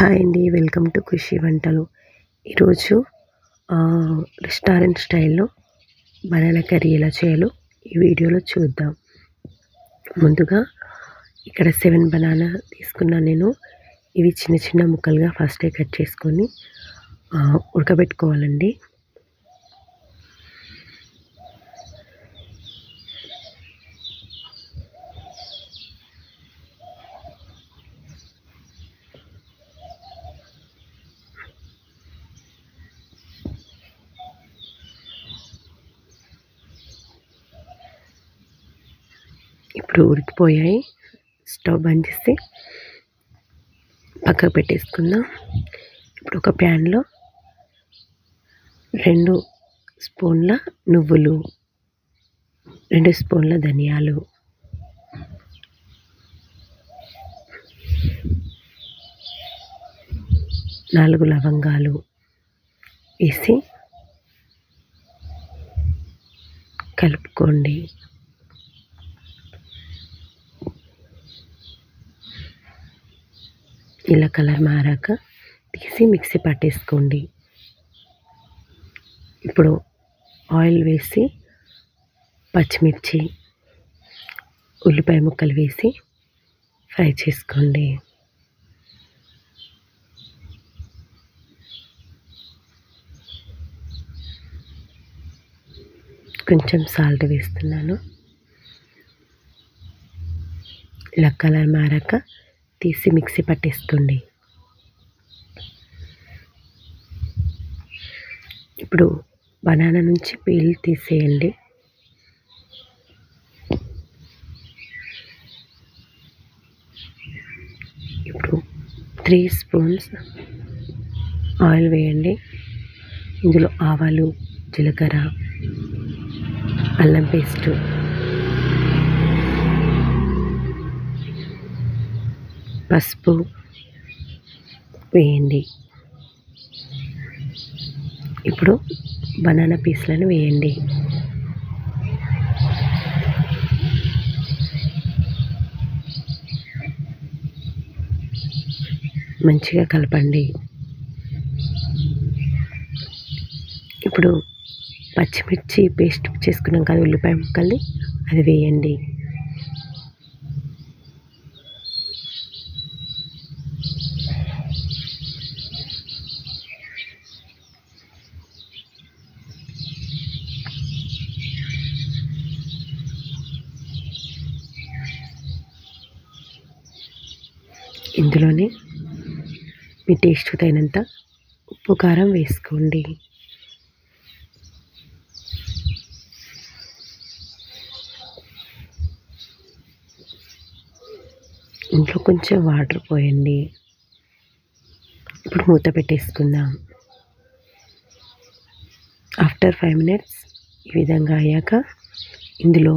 Hi అండి. Welcome to ఖుషి వంటలు. ఈరోజు రెస్టారెంట్ స్టైల్‌లో బనానా కర్రీ ఎలా చేయాలో ఈ వీడియోలో చూద్దాం. ముందుగా ఇక్కడ 7 బనానా తీసుకున్నాను నేను. ఇవి చిన్న చిన్న ముక్కలుగా ఫస్టే కట్ చేసుకొని ఉడకబెట్టుకోవాలండి. ఇప్పుడు ఉడికిపోయాయి. స్టవ్ బంద్ చేసి పక్కకు పెట్టేసుకుందాం. ఇప్పుడు ఒక ప్యాన్లో 2 స్పూన్ల నువ్వులు, 2 స్పూన్ల ధనియాలు, 4 లవంగాలు వేసి కలుపుకోండి. ఇలా కలర్ మారాక తీసి మిక్సీ పట్టేసుకోండి. ఇప్పుడు ఆయిల్ వేసి పచ్చిమిర్చి, ఉల్లిపాయ ముక్కలు వేసి ఫ్రై చేసుకోండి. కొంచెం సాల్ట్ వేస్తున్నాను. ఇలా కలర్ మారాక తీసి మిక్సీ పట్టేసుకోండి. ఇప్పుడు బనానా నుంచి పీల్ తీసేయండి. ఇప్పుడు 3 స్పూన్స్ ఆయిల్ వేయండి. ఇందులో ఆవాలు, జీలకర్ర, అల్లం పేస్టు, పసుపు వేయండి. ఇప్పుడు బనానా పీస్లను వేయండి. మంచిగా కలపండి. ఇప్పుడు పచ్చిమిర్చి పేస్ట్ చేసుకున్నాం కదా, ఉల్లిపాయ ముక్కల్ని అది వేయండి. ఇందులోనే మీ టేస్ట్‌కు తగినంత ఉప్పు, కారం వేసుకోండి. ఇంట్లో కొంచెం వాటర్ పోయండి. ఇప్పుడు మూత పెట్టేసుకుందాం. ఆఫ్టర్ 5 మినిట్స్ ఈ విధంగా అయ్యాక ఇందులో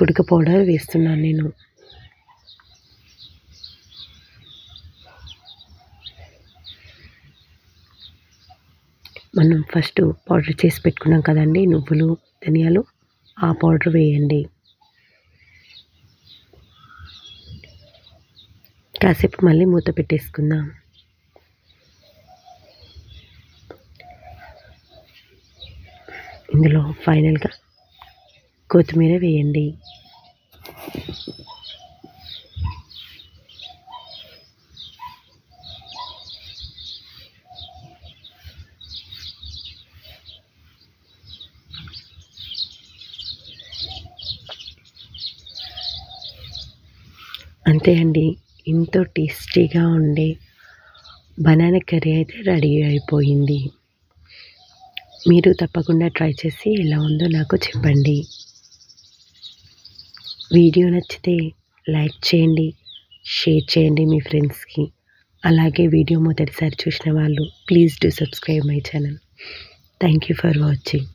కుడక పౌడర్ వేస్తున్నాను నేను. మనం ఫస్ట్ పౌడర్ చేసి పెట్టుకున్నాం కదండి, నువ్వులు, ధనియాలు, ఆ పౌడర్ వేయండి. కాసేపు మళ్ళీ మూత పెట్టేసుకుందాం. ఇందులో ఫైనల్గా కొత్తిమీర వేయండి. అంతే అండి. ఎంతో టేస్టీగా ఉండే బనానా కర్రీ అయితే రెడీ అయిపోయింది. మీరు తప్పకుండా ట్రై చేసి ఎలా ఉందో నాకు చెప్పండి. వీడియో నచ్చితే లైక్ చేయండి, షేర్ చేయండి మీ ఫ్రెండ్స్కి. అలాగే వీడియో మొదటిసారి చూసిన వాళ్ళు please do subscribe my channel. Thank you for watching.